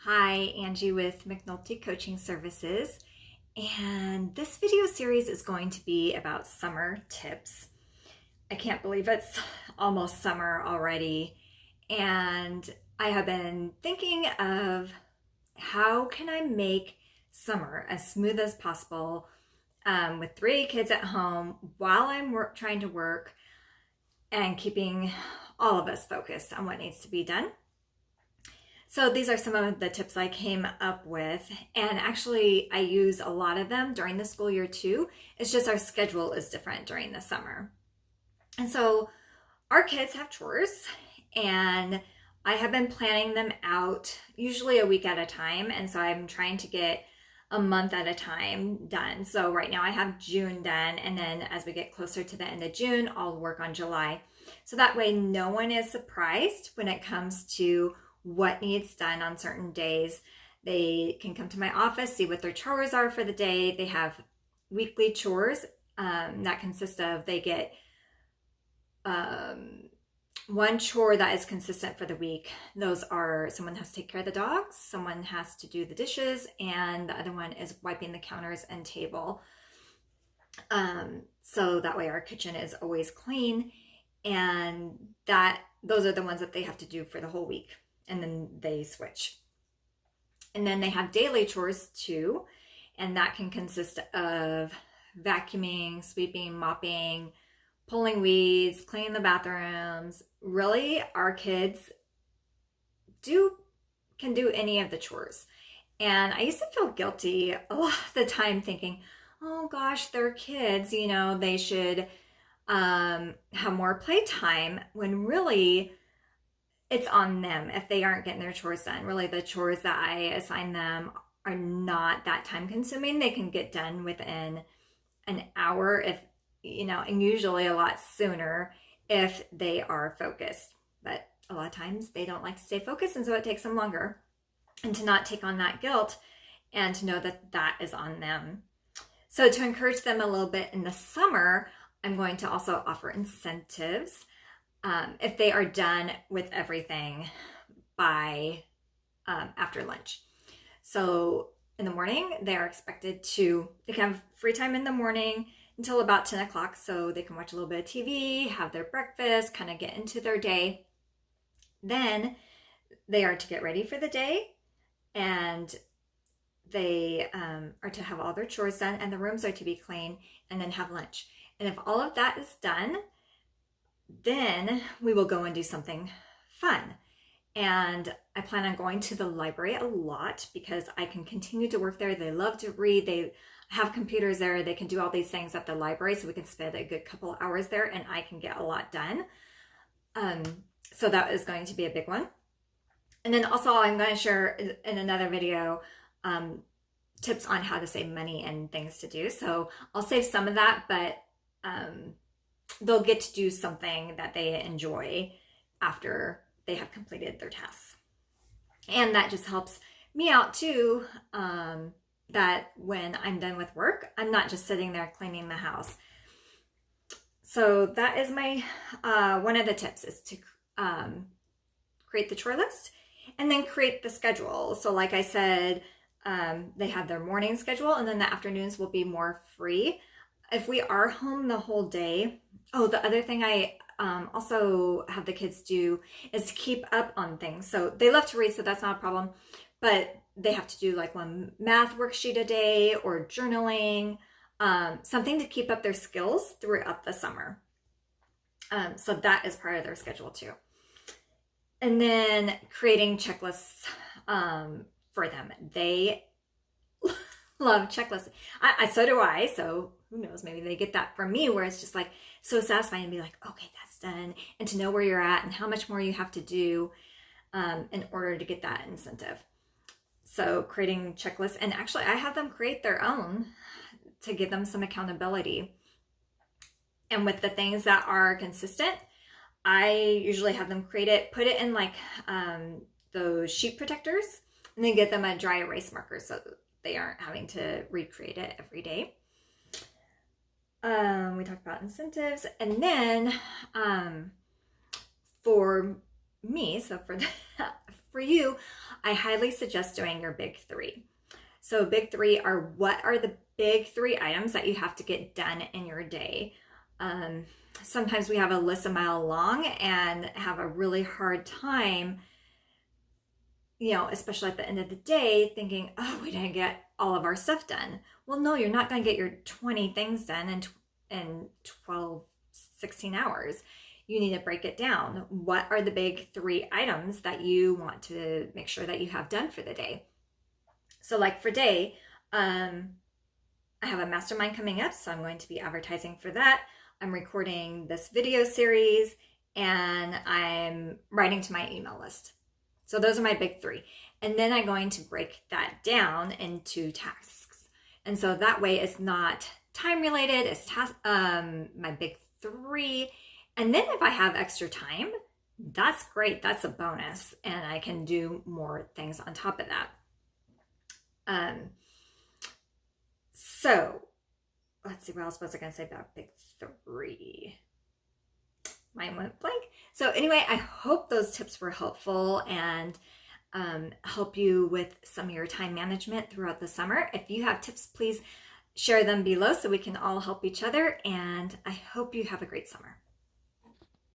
Hi, Angie with McNulty Coaching Services. And this video series is going to be about summer tips. I can't believe it's almost summer already. And I have been thinking of how can I make summer as smooth as possible with 3 kids at home while I'm trying to work and keeping all of us focused on what needs to be done. So these are some of the tips I came up with, and actually I use a lot of them during the school year too. It's just our schedule is different during the summer. And so our kids have chores, and I have been planning them out usually a week at a time, and so I'm trying to get a month at a time done. So right now I have June done, and then as we get closer to the end of June, I'll work on July. So that way no one is surprised when it comes to what needs done on certain days. They can come to my office, see what their chores are for the day. They have weekly chores that consist of, they get one chore that is consistent for the week. Those are, someone has to take care of the dogs, someone has to do the dishes, and the other one is wiping the counters and table. So that way our kitchen is always clean, and those are the ones that they have to do for the whole week. And then they switch. And then they have daily chores too, and that can consist of vacuuming, sweeping, mopping, pulling weeds, cleaning the bathrooms. Really, our kids can do any of the chores. And I used to feel guilty a lot of the time thinking, oh gosh, they're kids, they should have more playtime, when really it's on them if they aren't getting their chores done. Really, the chores that I assign them are not that time consuming. They can get done within an hour and usually a lot sooner if they are focused. But a lot of times they don't like to stay focused, and so it takes them longer. And to not take on that guilt and to know that that is on them. So to encourage them a little bit in the summer, I'm going to also offer incentives if they are done with everything by after lunch. So in the morning, they are expected they can have free time in the morning until about 10 o'clock, so they can watch a little bit of TV, have their breakfast, kind of get into their day. Then they are to get ready for the day, and they are to have all their chores done, and the rooms are to be clean, and then have lunch. And if all of that is done, then we will go and do something fun. And I plan on going to the library a lot because I can continue to work there. They love to read. They have computers there. They can do all these things at the library, so we can spend a good couple hours there and I can get a lot done. So that is going to be a big one. And then also I'm going to share in another video tips on how to save money and things to do. So I'll save some of that, but they'll get to do something that they enjoy after they have completed their tasks. And that just helps me out too, that when I'm done with work, I'm not just sitting there cleaning the house. So that is my, one of the tips is to create the chore list and then create the schedule. So like I said, they have their morning schedule, and then the afternoons will be more free. If we are home the whole day, the other thing I also have the kids do is to keep up on things. So they love to read, so that's not a problem, but they have to do like one math worksheet a day or journaling, something to keep up their skills throughout the summer. So that is part of their schedule too. And then creating checklists for them. They love checklists. So do I. So who knows, maybe they get that from me, where it's just like so satisfying to be like, okay, that's done. And to know where you're at and how much more you have to do in order to get that incentive. So creating checklists, and actually I have them create their own to give them some accountability. And with the things that are consistent, I usually have them create it, put it in like those sheet protectors, and then get them a dry erase marker so they aren't having to recreate it every day. We talked about incentives, and then for me, so for you, I highly suggest doing your big three. So big three are, what are the big three items that you have to get done in your day? Sometimes we have a list a mile long and have a really hard time, especially at the end of the day, thinking, oh, we didn't get all of our stuff done. Well, no, you're not going to get your 20 things done in 12, 16 hours. You need to break it down. What are the big three items that you want to make sure that you have done for the day? So like for day, I have a mastermind coming up, so I'm going to be advertising for that. I'm recording this video series, and I'm writing to my email list. So those are my big three. And then I'm going to break that down into tasks. And so that way it's not time related, it's my big three. And then if I have extra time, that's great. That's a bonus. And I can do more things on top of that. So let's see, what else was I going to say about big three? Mine went blank. So anyway, I hope those tips were helpful and help you with some of your time management throughout the summer. If you have tips, please share them below so we can all help each other. And I hope you have a great summer.